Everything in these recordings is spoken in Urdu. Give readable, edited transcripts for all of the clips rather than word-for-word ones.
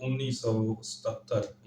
1977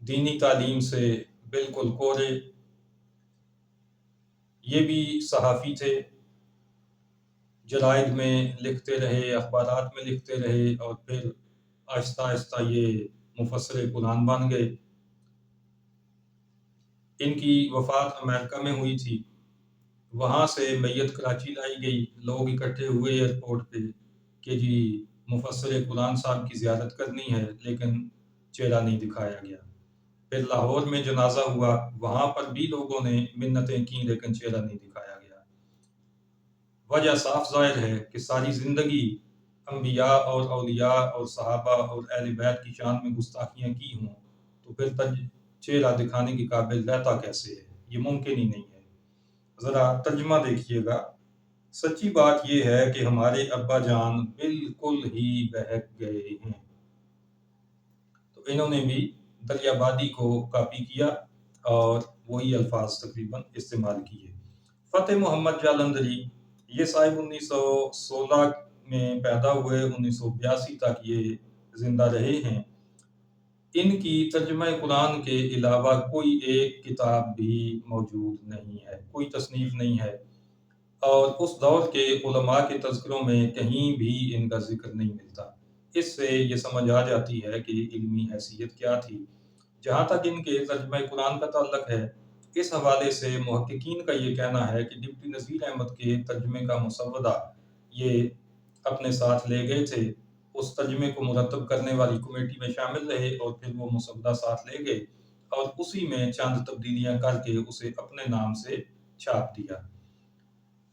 دینی تعلیم سے بالکل کورے۔ یہ بھی صحافی تھے، جرائد میں لکھتے رہے، اخبارات میں لکھتے رہے، اور پھر آہستہ آہستہ یہ مفسر قرآن بن گئے۔ ان کی وفات امریکہ میں ہوئی تھی، وہاں سے میت کراچی لائی گئی، لوگ اکٹھے ہوئے ایئرپورٹ پہ کہ جی مفسر قرآن صاحب کی زیارت کرنی ہے، لیکن چہرہ نہیں دکھایا گیا۔ پھر لاہور میں جنازہ ہوا، وہاں پر بھی لوگوں نے منتیں کی لیکن چہرہ نہیں دکھایا گیا۔ وجہ صاف ظاہر ہے کہ ساری زندگی انبیاء اور اولیاء اور صحابہ اور اہل بیت کی شان میں گستاخیاں کی ہوں تو پھر چہرہ دکھانے کے قابل رہتا کیسے ہے؟ یہ ممکن ہی نہیں ہے۔ ذرا ترجمہ دیکھیے گا۔ سچی بات یہ ہے کہ ہمارے ابا جان بالکل ہی بہک گئے ہیں۔ تو انہوں نے بھی دریابادی کو کاپی کیا اور وہی الفاظ تقریباً استعمال کیے۔ فتح محمد جالندھری، یہ صاحب 1916 میں پیدا ہوئے، 1982 تک یہ زندہ رہے ہیں۔ ان کی ترجمہ قرآن کے علاوہ کوئی ایک کتاب بھی موجود نہیں ہے، کوئی تصنیف نہیں ہے، اور اس دور کے علماء کے تذکروں میں کہیں بھی ان کا ذکر نہیں ملتا۔ اس سے یہ سمجھ آ جاتی ہے کہ علمی حیثیت کیا تھی۔ جہاں تک ان کے ترجمہ قرآن کا تعلق ہے، اس حوالے سے محققین کا یہ کہنا ہے کہ ڈپٹی نذیر احمد کے ترجمے کا مسودہ یہ اپنے ساتھ لے گئے تھے، اس ترجمے کو مرتب کرنے والی کمیٹی میں شامل رہے اور پھر وہ مسودہ ساتھ لے گئے اور اسی میں چند تبدیلیاں کر کے اسے اپنے نام سے چھاپ دیا۔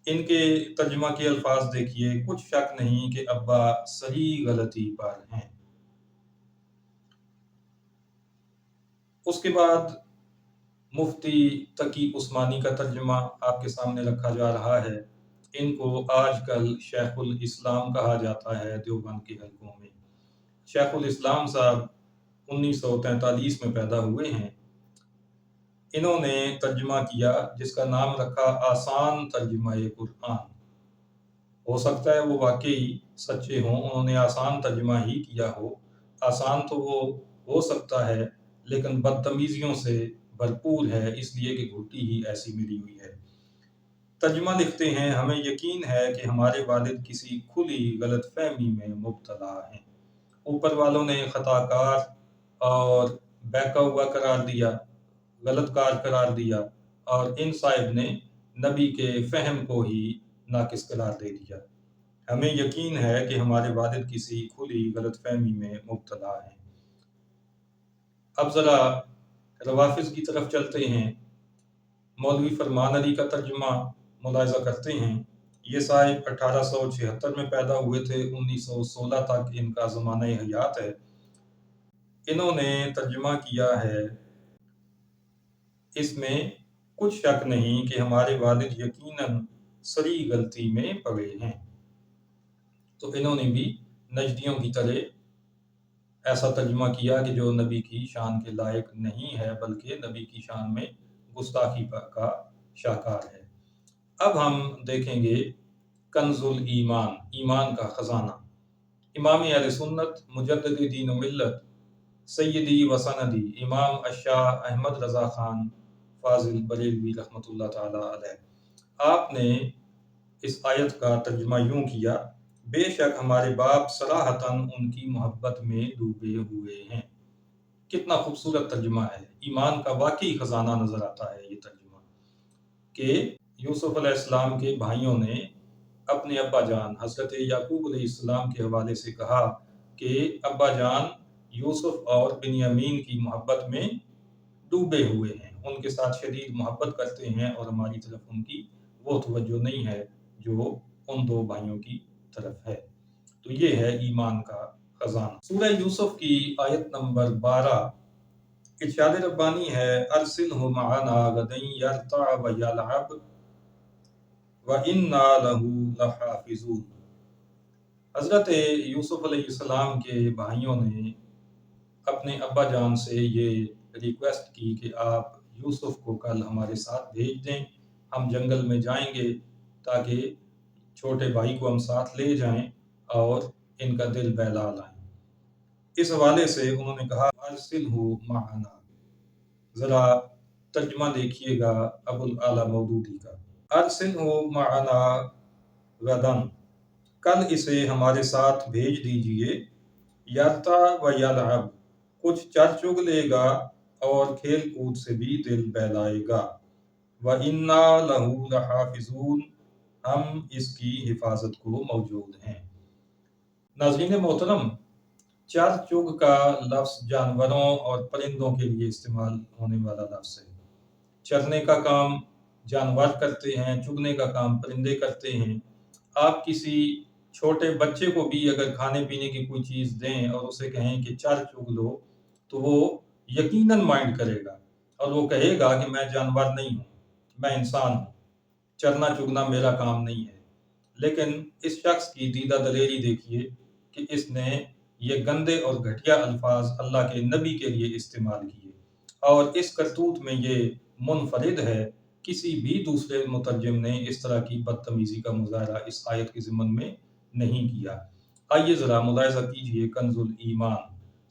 ان کے ترجمہ کے الفاظ دیکھیے، کچھ شک نہیں کہ ابا صحیح غلطی پر ہیں۔ اس کے بعد مفتی تقی عثمانی کا ترجمہ آپ کے سامنے رکھا جا رہا ہے۔ ان کو آج کل شیخ الاسلام کہا جاتا ہے دیوبند کے حلقوں میں۔ شیخ الاسلام صاحب 1943 میں پیدا ہوئے ہیں۔ انہوں نے ترجمہ کیا جس کا نام رکھا آسان ترجمہ قرآن۔ ہو سکتا ہے وہ واقعی سچے ہوں، انہوں نے آسان ترجمہ ہی کیا ہو۔ آسان تو وہ ہو سکتا ہے لیکن بدتمیزیوں سے بھرپور ہے، اس لیے کہ گھٹی ہی ایسی ملی ہوئی ہے۔ ترجمہ لکھتے ہیں، ہمیں یقین ہے کہ ہمارے والد کسی کھلی غلط فہمی میں مبتلا ہیں۔ اوپر والوں نے خطا کار اور بہکا ہوا قرار دیا، غلط کار قرار دیا، اور ان صاحب نے نبی کے فہم کو ہی ناقص قرار دے دیا۔ ہمیں یقین ہے کہ ہمارے والد کسی کھلی غلط فہمی میں مبتلا ہیں۔ اب ذرا روافظ کی طرف چلتے ہیں۔ مولوی فرمان علی کا ترجمہ ملاحظہ کرتے ہیں۔ یہ صاحب 1876 میں پیدا ہوئے تھے، 1916 تک ان کا زمانہ حیات ہے۔ انہوں نے ترجمہ کیا ہے، اس میں کچھ شک نہیں کہ ہمارے والد یقیناً صریح غلطی میں پڑے ہیں۔ تو انہوں نے بھی نجدیوں کی طرح ایسا ترجمہ کیا کہ جو نبی کی شان کے لائق نہیں ہے بلکہ نبی کی شان میں گستاخی کا شاکار ہے۔ اب ہم دیکھیں گے کنز الایمان، ایمان کا خزانہ۔ امام اہل سنت، مجدد دین و ملت، سیدی و سندی امام الشاہ احمد رضا خان فاضل بریلوی رحمۃ اللہ تعالی علیہ، آپ نے اس آیت کا ترجمہ یوں کیا، بے شک ہمارے باپ صراحتاً ان کی محبت میں ڈوبے ہوئے ہیں۔ کتنا خوبصورت ترجمہ ہے، ایمان کا واقعی خزانہ نظر آتا ہے یہ ترجمہ، کہ یوسف علیہ السلام کے بھائیوں نے اپنے ابا جان حضرت یعقوب علیہ السلام کے حوالے سے کہا کہ ابا جان یوسف اور بنیامین کی محبت میں ڈوبے ہوئے ہیں، ان کے ساتھ شدید محبت کرتے ہیں اور ہماری طرف ان کی وہ توجہ نہیں ہے جو ان دو بھائیوں کی طرف ہے۔ تو یہ ہے ایمان کا خزانہ۔ سورہ یوسف کی آیت نمبر 12، ارشاد ربانی ہے، ارسلہ معنا غدًا یرتع ویلعب وَإِنَّا لَهُ لَحَافِظُونَ۔ حضرت یوسف علیہ السلام کے بھائیوں نے اپنے ابا جان سے یہ ریکویسٹ کی کہ آپ یوسف کو کل ہمارے ساتھ بھیج دیں، ہم جنگل میں جائیں گے تاکہ چھوٹے بھائی کو ہم ساتھ لے جائیں اور ان کا دل بہلا لائیں۔ اس حوالے سے انہوں نے کہا ارسلہ معنا، ذرا ترجمہ دیکھیے گا ابوالعلا مودودی کا۔ ارسلہ معنا غدن، کل اسے ہمارے ساتھ بھیج دیجئے، یرتا و یلعب، کچھ چر چگ لے گا اور کھیل کود سے بھی دل بہلائے گا، وَإِنَّا لَهُ لَحَافِظُونَ، ہم اس کی حفاظت کو موجود ہیں۔ ناظرین محترم، چر چگ کا لفظ جانوروں اور پرندوں کے لیے استعمال ہونے والا لفظ ہے۔ چرنے کا کام جانور کرتے ہیں، چگنے کا کام پرندے کرتے ہیں۔ آپ کسی چھوٹے بچے کو بھی اگر کھانے پینے کی کوئی چیز دیں اور اسے کہیں کہ چر چگ لو، تو وہ یقیناً مائنڈ کرے گا اور وہ کہے گا کہ میں جانور نہیں ہوں، میں انسان ہوں، چرنا چگنا میرا کام نہیں ہے۔ لیکن اس شخص کی دیدہ دلیری دیکھیے کہ اس نے یہ گندے اور گھٹیا الفاظ اللہ کے نبی کے لیے استعمال کیے، اور اس کرتوت میں یہ منفرد ہے۔ کسی بھی دوسرے مترجم نے اس طرح کی بدتمیزی کا مظاہرہ اس آیت کے ضمن میں نہیں کیا۔ آئیے ذرا ملاحظہ کیجئے کنز الایمان،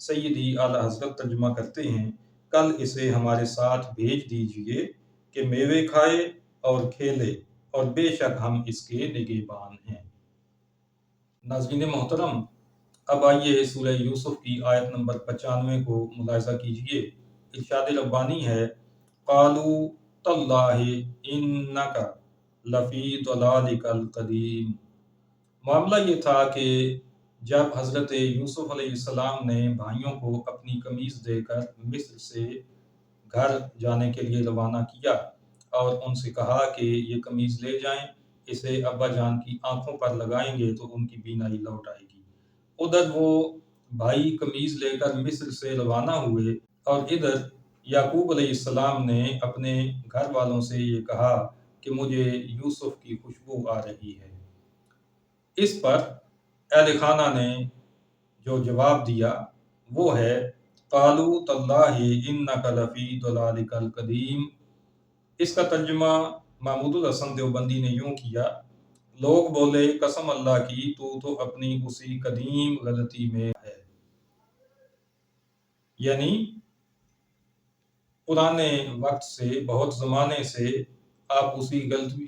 سیدی اعلیٰ حضرت ترجمہ کرتے ہیں، کل اسے ہمارے ساتھ بھیج دیجئے کہ میوے کھائے اور کھیلے، اور بے شک ہم اس کے نگہبان ہیں۔ ناظرین محترم، اب آئیے سورہ یوسف کی آیت نمبر 95 کو ملاحظہ کیجئے۔ ارشاد ربانی ہے، قالوا تاللہ انک لفی ضلالک القدیم۔ معاملہ یہ تھا کہ جب حضرت یوسف علیہ السلام نے بھائیوں کو اپنی قمیض دے کر مصر سے گھر جانے کے لیے روانہ کیا اور ان سے کہا کہ یہ قمیض لے جائیں، اسے ابا جان کی آنکھوں پر لگائیں گے تو ان کی بینائی لوٹ آئے گی۔ ادھر وہ بھائی قمیض لے کر مصر سے روانہ ہوئے، اور ادھر یعقوب علیہ السلام نے اپنے گھر والوں سے یہ کہا کہ مجھے یوسف کی خوشبو آ رہی ہے۔ اس پر اہل خانہ نے جو جواب دیا وہ ہے، قالوا تاللہ انک لفی ضلالک القدیم۔ اس کا ترجمہ محمود الحسن دیوبندی نے یوں کیا، لوگ بولے قسم اللہ کی تو اپنی اسی قدیم غلطی میں ہے، یعنی پرانے وقت سے، بہت زمانے سے آپ اسی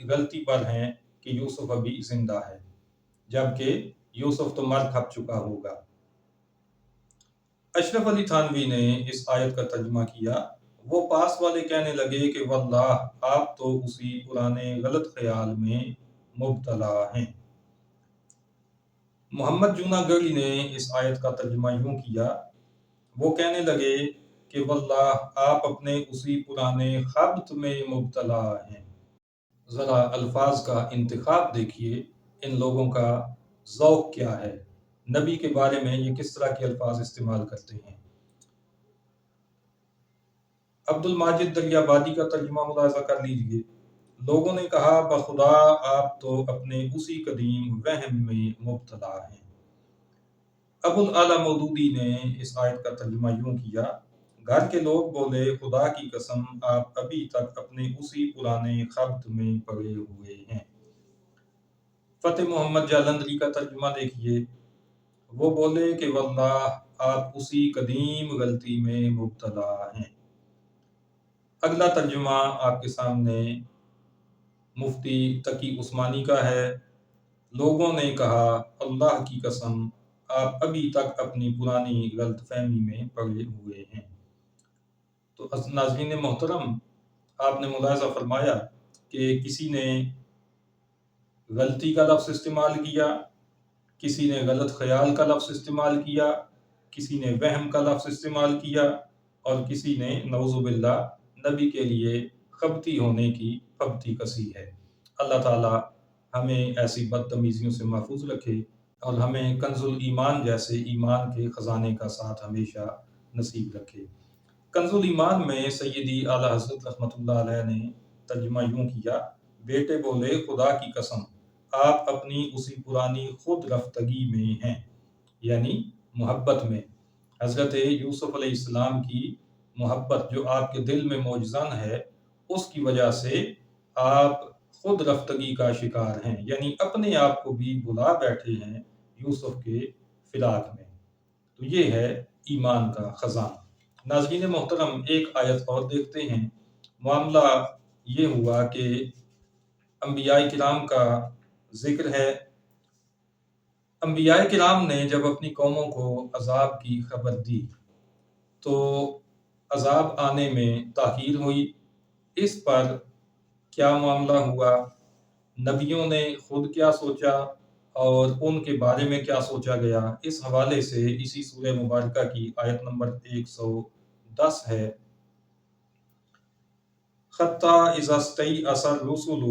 غلطی پر ہیں کہ یوسف ابھی زندہ ہے، جبکہ یوسف تو مر کھپ چکا ہوگا۔ اشرف علی تھانوی نے اس آیت کا ترجمہ کیا، وہ پاس والے کہنے لگے کہ واللہ آپ تو اسی پرانے غلط خیال میں مبتلا ہیں۔ محمد جونا گڑھی نے اس آیت کا ترجمہ یوں کیا، وہ کہنے لگے کہ واللہ آپ اپنے اسی پرانے خبط میں مبتلا ہیں۔ ذرا الفاظ کا انتخاب دیکھیے، ان لوگوں کا ذوق کیا ہے، نبی کے بارے میں یہ کس طرح کے الفاظ استعمال کرتے ہیں۔ عبد الماجد دریابادی کا ترجمہ ملاحظہ کر لیجئے، لوگوں نے کہا بخدا آپ تو اپنے اسی قدیم وہم میں مبتلا ہیں۔ ابوالعلا مودودی نے اس آیت کا ترجمہ یوں کیا، گھر کے لوگ بولے خدا کی قسم آپ ابھی تک اپنے اسی پرانے خبط میں پڑے ہوئے ہیں۔ فتح محمد جالندری کا ترجمہ دیکھیے، وہ بولے کہ واللہ آپ اسی قدیم غلطی میں مبتلا ہیں۔ اگلا ترجمہ آپ کے سامنے مفتی تقی عثمانی کا ہے، لوگوں نے کہا اللہ کی قسم آپ ابھی تک اپنی پرانی غلط فہمی میں پڑے ہوئے ہیں۔ تو ناظرین محترم، آپ نے ملاحظہ فرمایا کہ کسی نے غلطی کا لفظ استعمال کیا، کسی نے غلط خیال کا لفظ استعمال کیا، کسی نے وہم کا لفظ استعمال کیا، اور کسی نے نعوذ باللہ نبی کے لیے خبطی ہونے کی پھبتی کسی ہے۔ اللہ تعالی ہمیں ایسی بدتمیزیوں سے محفوظ رکھے اور ہمیں کنز الایمان جیسے ایمان کے خزانے کا ساتھ ہمیشہ نصیب رکھے۔ کنز الایمان میں سیدی اعلیٰ حضرت رحمۃ اللہ علیہ نے ترجمہ یوں کیا، بیٹے بولے خدا کی قسم آپ اپنی اسی پرانی خود رفتگی میں ہیں، یعنی محبت میں۔ حضرت یوسف علیہ السلام کی محبت جو آپ کے دل میں موجزن ہے، اس کی وجہ سے آپ خود رفتگی کا شکار ہیں، یعنی اپنے آپ کو بھی بھلا بیٹھے ہیں یوسف کے فراق میں۔ تو یہ ہے ایمان کا خزانہ۔ ناظرین محترم، ایک آیت اور دیکھتے ہیں۔ معاملہ یہ ہوا کہ انبیاء کرام کا ذکر ہے۔ انبیاء کرام نے جب اپنی قوموں کو عذاب کی خبر دی تو عذاب آنے میں تاخیر ہوئی۔ اس پر کیا معاملہ ہوا، نبیوں نے خود کیا سوچا اور ان کے بارے میں کیا سوچا گیا، اس حوالے سے اسی سورہ مبارکہ کی آیت نمبر 110 ہے۔ حَتَّىٰ إِذَا اسْتَيْأَسَ الرُّسُلُ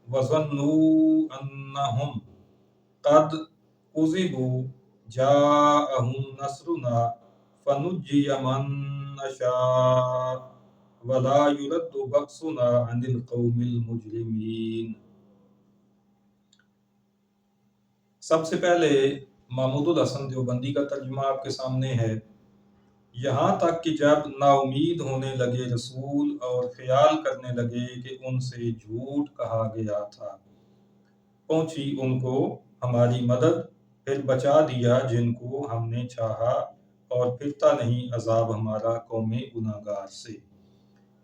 وَظَنُّوا أَنَّهُمْ قَدْ كُذِبُوا جَاءَهُمْ نَصْرُنَا فَنُجِّيَ مَن نَّشَاءُ وَلَا يُرَدُّ بَأْسُنَا عَنِ الْقَوْمِ الْمُجْرِمِينَ۔ سب سے پہلے محمود الحسن دیوبندی کا ترجمہ آپ کے سامنے ہے۔ یہاں تک کہ جب نا امید ہونے لگے رسول اور خیال کرنے لگے کہ ان سے جھوٹ کہا گیا تھا، پہنچی ان کو ہماری مدد، پھر بچا دیا جن کو ہم نے چاہا، اور پھرتا نہیں عذاب ہمارا قوم گناہگار سے۔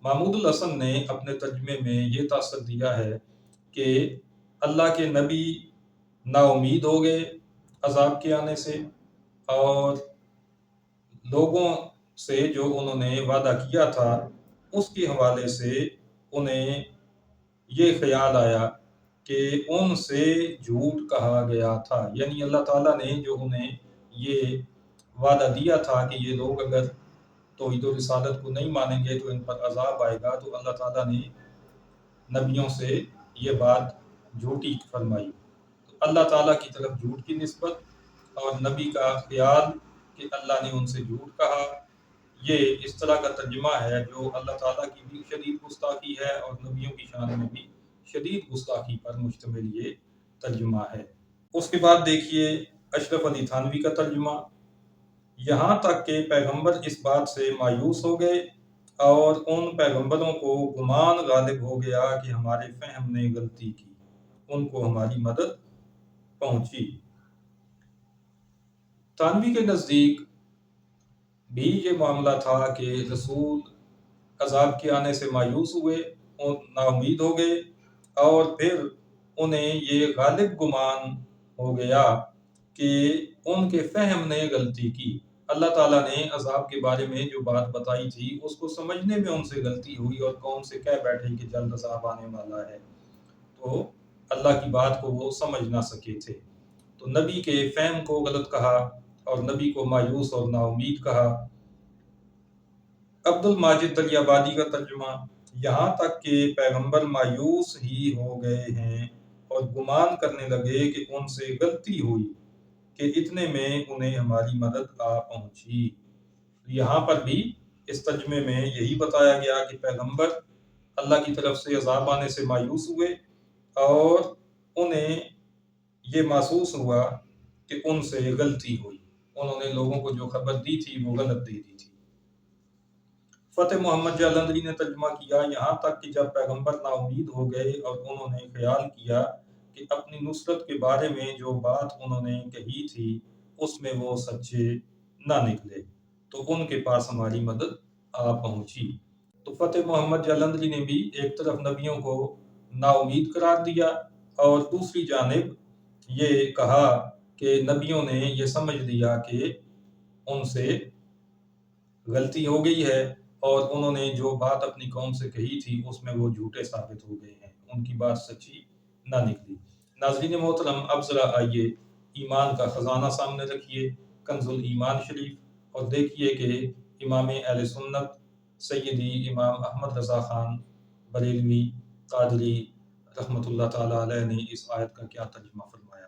محمود الحسن نے اپنے ترجمے میں یہ تاثر دیا ہے کہ اللہ کے نبی نا امید ہو گئے عذاب کے آنے سے، اور لوگوں سے جو انہوں نے وعدہ کیا تھا اس کے حوالے سے انہیں یہ خیال آیا کہ ان سے جھوٹ کہا گیا تھا، یعنی اللہ تعالیٰ نے جو انہیں یہ وعدہ دیا تھا کہ یہ لوگ اگر توحید و رسالت کو نہیں مانیں گے تو ان پر عذاب آئے گا، تو اللہ تعالیٰ نے نبیوں سے یہ بات جھوٹی فرمائی۔ تو اللہ تعالیٰ کی طرف جھوٹ کی نسبت اور نبی کا خیال کہ اللہ نے ان سے جھوٹ کہا، یہ اس طرح کا ترجمہ ہے جو اللہ تعالیٰ کی بھی شدید گستاخی ہے اور نبیوں کی شان میں بھی شدید گستاخی پر مشتمل یہ ترجمہ ہے۔ اس کے بعد دیکھیے اشرف علی تھانوی کا ترجمہ۔ یہاں تک کہ پیغمبر اس بات سے مایوس ہو گئے اور ان پیغمبروں کو گمان غالب ہو گیا کہ ہمارے فہم نے غلطی کی، ان کو ہماری مدد پہنچی۔ تھانوی کے نزدیک بھی یہ معاملہ تھا کہ رسول عذاب کے آنے سے مایوس ہوئے، نا امید ہو گئے، اور پھر انہیں یہ غالب گمان ہو گیا کہ ان کے فہم نے غلطی کی۔ اللہ تعالیٰ نے عذاب کے بارے میں جو بات بتائی تھی اس کو سمجھنے میں ان سے غلطی ہوئی اور قوم سے کہہ بیٹھے کہ جلد عذاب آنے والا ہے، تو اللہ کی بات کو وہ سمجھ نہ سکے تھے، تو نبی کے فہم کو غلط کہا اور نبی کو مایوس اور نا امید کہا۔ عبد الماجد دریابادی کا ترجمہ۔ یہاں تک کہ پیغمبر مایوس ہی ہو گئے ہیں اور گمان کرنے لگے کہ ان سے غلطی ہوئی کہ اتنے میں انہیں ہماری مدد آ پہنچی۔ یہاں پر بھی اس ترجمے میں یہی بتایا گیا کہ پیغمبر اللہ کی طرف سے عذاب آنے سے مایوس ہوئے اور انہیں یہ محسوس ہوا کہ ان سے غلطی ہوئی، انہوں نے لوگوں کو جو خبر دی تھی وہ غلط دے دی تھی۔ فتح محمد جالندری نے ترجمہ کیا۔ یہاں تک کہ جب پیغمبر نا امید ہو گئے اور انہوں نے خیال کیا کہ اپنی نصرت کے بارے میں جو بات انہوں نے کہی تھی اس میں وہ سچے نہ نکلے، تو ان کے پاس ہماری مدد آ پہنچی۔ تو فتح محمد جالندری نے بھی ایک طرف نبیوں کو نا امید قرار دیا اور دوسری جانب یہ کہا کہ نبیوں نے یہ سمجھ لیا کہ ان سے غلطی ہو گئی ہے اور انہوں نے جو بات اپنی قوم سے کہی تھی اس میں وہ جھوٹے ثابت ہو گئے ہیں، ان کی بات سچی نہ نکلی۔ ناظرین محترم، اب ذرا آئیے ایمان کا خزانہ سامنے رکھیے، کنز الایمان شریف، اور دیکھیے کہ امام اہل سنت سیدی امام احمد رضا خان بریلوی قادری رحمۃ اللہ تعالی علیہ نے اس آیت کا کیا ترجمہ فرمایا۔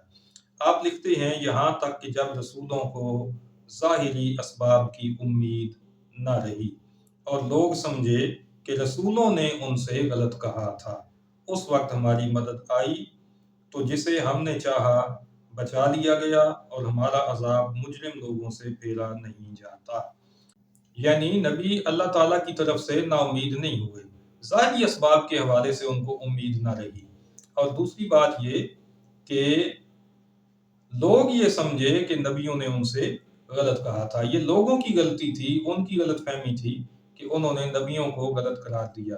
آپ لکھتے ہیں، یہاں تک کہ جب رسولوں کو ظاہری اسباب کی امید نہ رہی اور لوگ سمجھے کہ رسولوں نے ان سے غلط کہا تھا، اس وقت ہماری مدد آئی تو جسے ہم نے چاہا بچا لیا گیا اور ہمارا عذاب مجرم لوگوں سے پھیرا نہیں جاتا۔ یعنی نبی اللہ تعالیٰ کی طرف سے نا امید نہیں ہوئے، ظاہری اسباب کے حوالے سے ان کو امید نہ رہی، اور دوسری بات یہ کہ لوگ یہ سمجھے کہ نبیوں نے ان سے غلط کہا تھا۔ یہ لوگوں کی غلطی تھی، ان کی غلط فہمی تھی کہ انہوں نے نبیوں کو غلط قرار دیا۔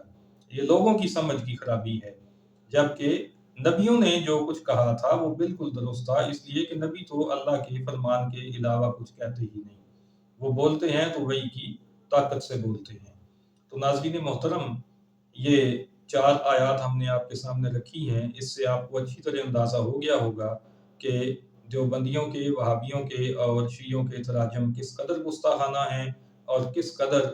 یہ لوگوں کی سمجھ کی خرابی ہے، جبکہ نبیوں نے جو کچھ کہا تھا وہ بالکل درست تھا، اس لیے کہ نبی تو اللہ کے فرمان کے علاوہ کچھ کہتے ہی نہیں، وہ بولتے ہیں تو وحی کی طاقت سے بولتے ہیں۔ تو ناظرین محترم، یہ 4 آیات ہم نے آپ کے سامنے رکھی ہیں، اس سے آپ کو اچھی طرح اندازہ ہو گیا ہوگا کہ دیوبندیوں کے، وہابیوں کے اور شیعوں کے تراجم کس قدر گستاخانہ ہیں اور کس قدر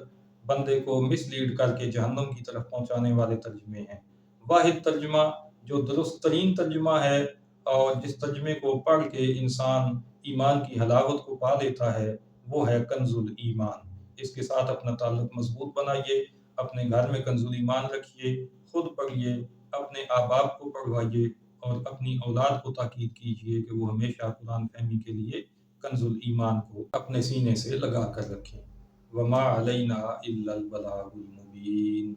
بندے کو مس لیڈ کر کے جہنم کی طرف پہنچانے والے ترجمے ہیں۔ واحد ترجمہ جو درست ترین ترجمہ ہے اور جس ترجمے کو پڑھ کے انسان ایمان کی حلاوت کو پا لیتا ہے، وہ ہے کنز الایمان۔ اس کے ساتھ اپنا تعلق مضبوط بنائیے، اپنے گھر میں کنز الایمان رکھیے، خود پڑھیے، اپنے احباب کو پڑھوائیے اور اپنی اولاد کو تاکید کیجیے کہ وہ ہمیشہ قرآن فہمی کے لیے کنز الایمان کو اپنے سینے سے لگا کر رکھیں۔ وما علینا الا البلاغ المبین۔